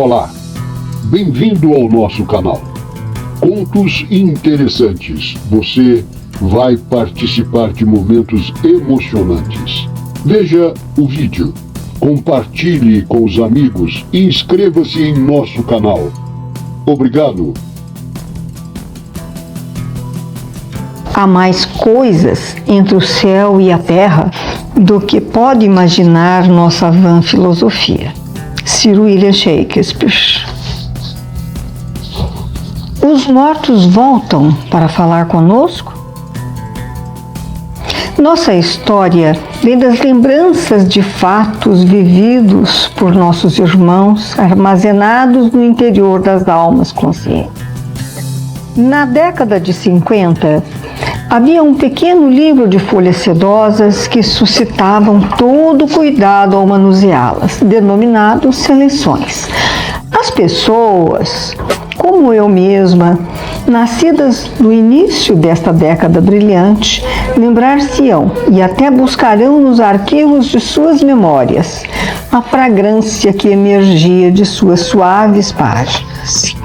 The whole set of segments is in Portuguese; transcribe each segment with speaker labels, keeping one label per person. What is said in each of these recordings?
Speaker 1: Olá, bem-vindo ao nosso canal. Contos interessantes. Você vai participar de momentos emocionantes. Veja o vídeo, compartilhe com os amigos e inscreva-se em nosso canal. Obrigado.
Speaker 2: Há mais coisas entre o céu e a terra do que pode imaginar nossa vã filosofia. Sir William Shakespeare. Os mortos voltam para falar conosco? Nossa história vem das lembranças de fatos vividos por nossos irmãos, armazenados no interior das almas conscientes. Na década de 50, havia um pequeno livro de folhas sedosas que suscitavam todo o cuidado ao manuseá-las, denominado Seleções. As pessoas, como eu mesma, nascidas no início desta década brilhante, lembrar-se-ão e até buscarão nos arquivos de suas memórias a fragrância que emergia de suas suaves páginas.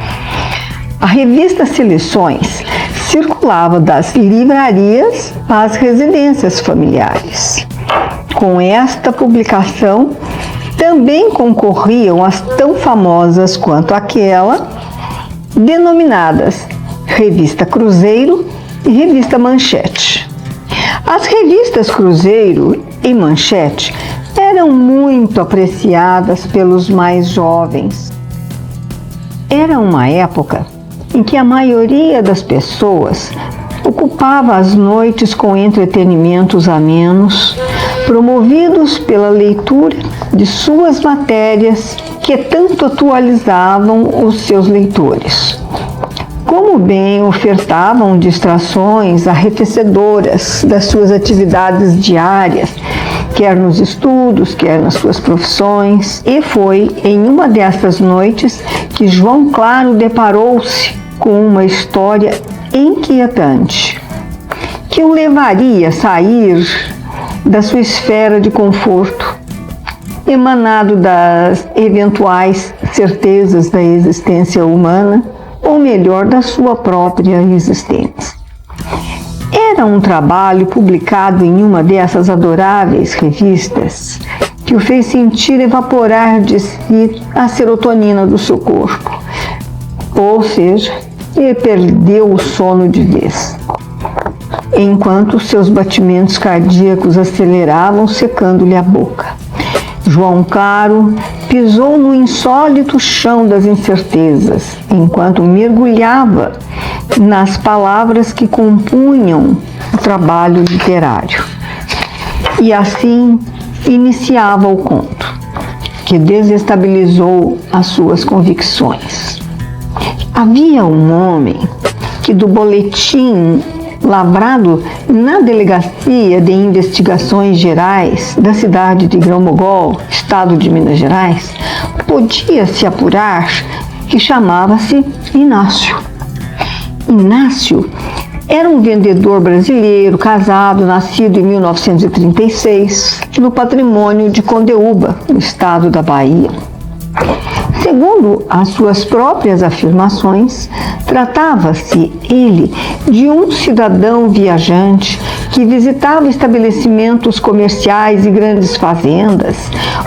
Speaker 2: A revista Seleções circulava das livrarias às residências familiares. Com esta publicação, também concorriam as tão famosas quanto aquela, denominadas Revista Cruzeiro e Revista Manchete. As revistas Cruzeiro e Manchete eram muito apreciadas pelos mais jovens. Era uma época em que a maioria das pessoas ocupava as noites com entretenimentos amenos, promovidos pela leitura de suas matérias que tanto atualizavam os seus leitores. Como bem ofertavam distrações arrefecedoras das suas atividades diárias, quer nos estudos, quer nas suas profissões, e foi em uma dessas noites que João Claro deparou-se com uma história inquietante, que o levaria a sair da sua esfera de conforto, emanado das eventuais certezas da existência humana, ou melhor, da sua própria existência. Era um trabalho publicado em uma dessas adoráveis revistas que o fez sentir evaporar de si a serotonina do seu corpo, ou seja, ele perdeu o sono de vez, enquanto seus batimentos cardíacos aceleravam, secando-lhe a boca. João Claro pisou no insólito chão das incertezas, enquanto mergulhava nas palavras que compunham o trabalho literário. E assim iniciava o conto, que desestabilizou as suas convicções. Havia um homem que, do boletim lavrado na Delegacia de Investigações Gerais da cidade de Grão-Mogol, estado de Minas Gerais, podia se apurar que chamava-se Inácio. Inácio era um vendedor brasileiro, casado, nascido em 1936, no patrimônio de Condeúba, no estado da Bahia. Segundo as suas próprias afirmações, tratava-se ele de um cidadão viajante que visitava estabelecimentos comerciais e grandes fazendas,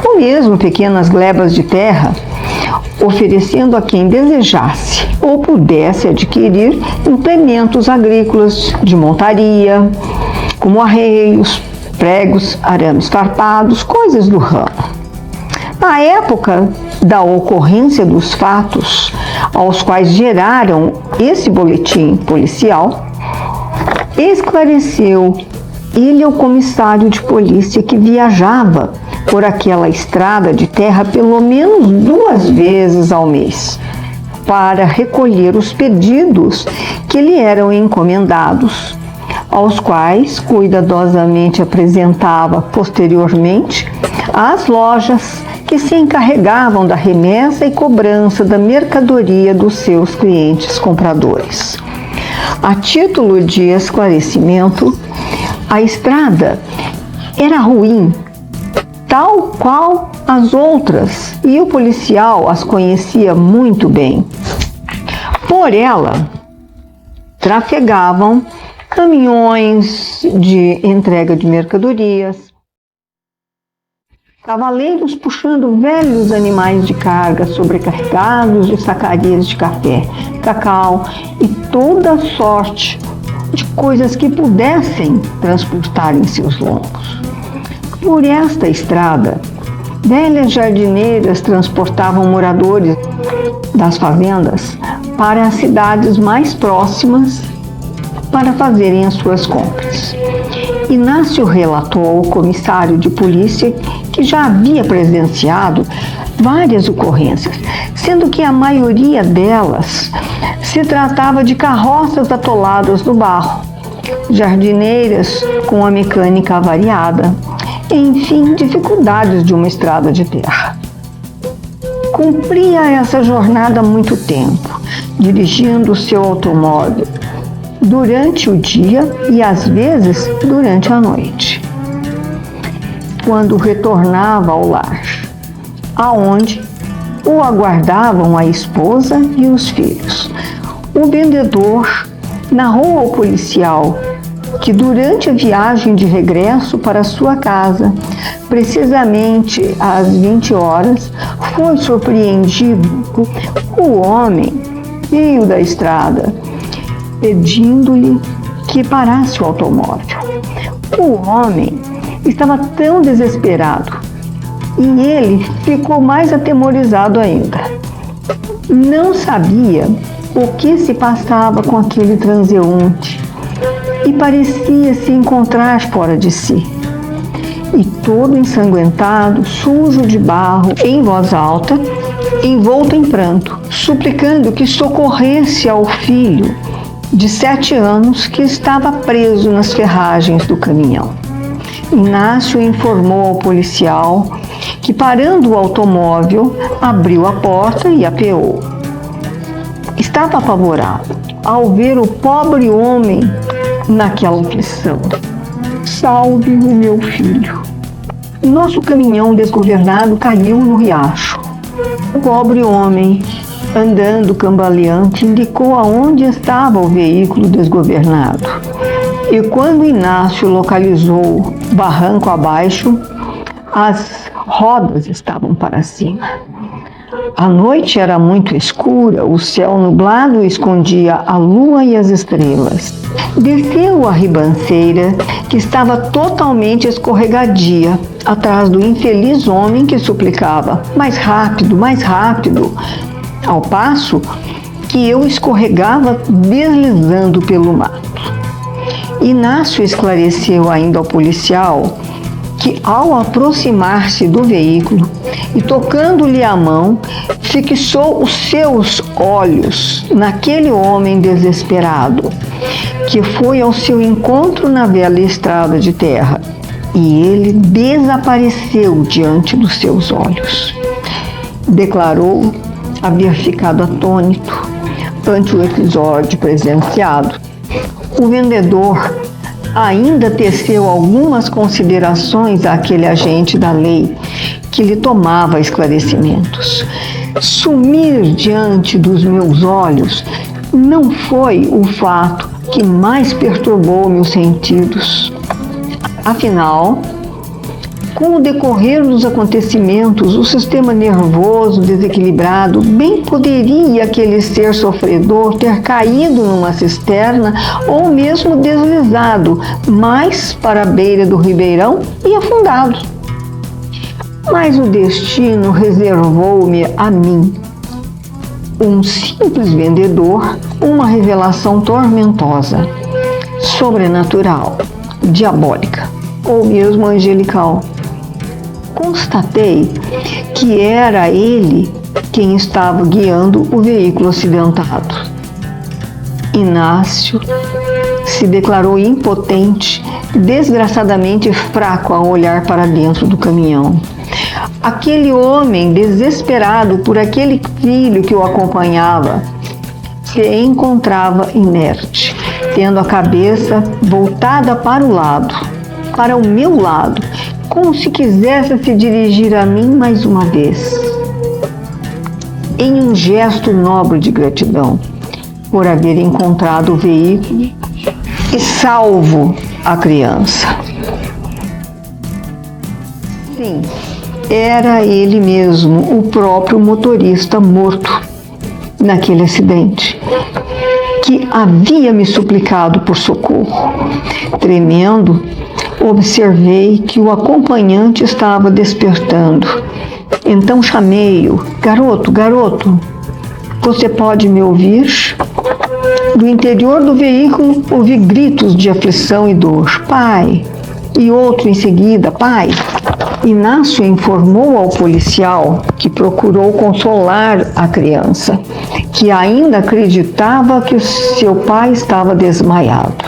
Speaker 2: ou mesmo pequenas glebas de terra, oferecendo a quem desejasse ou pudesse adquirir implementos agrícolas de montaria, como arreios, pregos, arames farpados, coisas do ramo. Na época da ocorrência dos fatos aos quais geraram esse boletim policial, esclareceu ele ao comissário de polícia que viajava por aquela estrada de terra pelo menos 2 vezes ao mês para recolher os pedidos que lhe eram encomendados, aos quais cuidadosamente apresentava posteriormente às lojas que se encarregavam da remessa e cobrança da mercadoria dos seus clientes compradores. A título de esclarecimento, a estrada era ruim tal qual as outras, e o policial as conhecia muito bem. Por ela, trafegavam caminhões de entrega de mercadorias, cavaleiros puxando velhos animais de carga sobrecarregados de sacarias de café, cacau e toda sorte de coisas que pudessem transportar em seus lombos. Por esta estrada, velhas jardineiras transportavam moradores das fazendas para as cidades mais próximas para fazerem as suas compras. Inácio relatou ao comissário de polícia que já havia presenciado várias ocorrências, sendo que a maioria delas se tratava de carroças atoladas no barro, jardineiras com a mecânica avariada, enfim, dificuldades de uma estrada de terra. Cumpria essa jornada há muito tempo, dirigindo o seu automóvel durante o dia e às vezes durante a noite. Quando retornava ao lar, aonde o aguardavam a esposa e os filhos, o vendedor narrou ao policial que durante a viagem de regresso para sua casa, precisamente às 20 horas, foi surpreendido. O homem veio da estrada, pedindo-lhe que parasse o automóvel. O homem estava tão desesperado e ele ficou mais atemorizado ainda. Não sabia o que se passava com aquele transeunte e parecia se encontrar fora de si. E todo ensanguentado, sujo de barro, em voz alta, envolto em pranto, suplicando que socorresse ao filho de 7 anos que estava preso nas ferragens do caminhão. Inácio informou ao policial que, parando o automóvel, abriu a porta e apeou. Estava apavorado ao ver o pobre homem naquela aflição. Salve o meu filho. Nosso caminhão desgovernado caiu no riacho. O pobre homem, andando cambaleante, indicou aonde estava o veículo desgovernado. E quando Inácio localizou barranco abaixo, as rodas estavam para cima. A noite era muito escura, o céu nublado escondia a lua e as estrelas. Desceu a ribanceira, que estava totalmente escorregadia, atrás do infeliz homem que suplicava: mais rápido, mais rápido, ao passo que eu escorregava deslizando pelo mato. Inácio esclareceu ainda ao policial que, ao aproximar-se do veículo e tocando-lhe a mão, fixou os seus olhos naquele homem desesperado, que foi ao seu encontro na velha estrada de terra, e ele desapareceu diante dos seus olhos. Declarou haver ficado atônito ante o episódio presenciado. O vendedor ainda teceu algumas considerações àquele agente da lei que lhe tomava esclarecimentos. Sumir diante dos meus olhos não foi o fato que mais perturbou meus sentidos. Afinal, com o decorrer dos acontecimentos, o sistema nervoso desequilibrado, bem poderia aquele ser sofredor ter caído numa cisterna ou mesmo deslizado mais para a beira do ribeirão e afundado. Mas o destino reservou-me a mim, um simples vendedor, uma revelação tormentosa, sobrenatural, diabólica ou mesmo angelical. Constatei que era ele quem estava guiando o veículo acidentado. Inácio se declarou impotente, desgraçadamente fraco ao olhar para dentro do caminhão. Aquele homem, desesperado por aquele filho que o acompanhava, se encontrava inerte, tendo a cabeça voltada para o lado, para o meu lado, como se quisesse se dirigir a mim mais uma vez, em um gesto nobre de gratidão por haver encontrado o veículo e salvo a criança. Sim, era ele mesmo, o próprio motorista morto naquele acidente, que havia me suplicado por socorro. Tremendo, observei que o acompanhante estava despertando. Então chamei-o. Garoto, garoto, você pode me ouvir? Do interior do veículo ouvi gritos de aflição e dor. Pai! E outro em seguida, pai! Inácio informou ao policial, que procurou consolar a criança, que ainda acreditava que o seu pai estava desmaiado.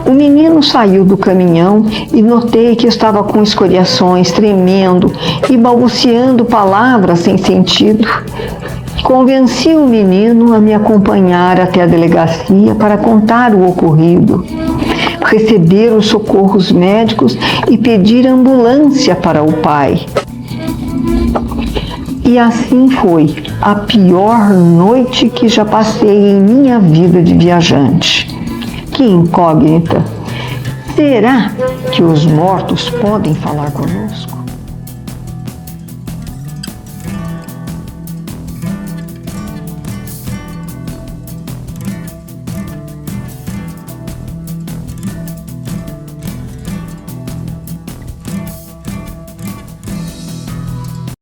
Speaker 2: O menino saiu do caminhão e notei que estava com escoriações, tremendo e balbuciando palavras sem sentido. Convenci o menino a me acompanhar até a delegacia para contar o ocorrido, receber os socorros médicos e pedir ambulância para o pai. E assim foi a pior noite que já passei em minha vida de viajante. Que incógnita! Será que os mortos podem falar conosco?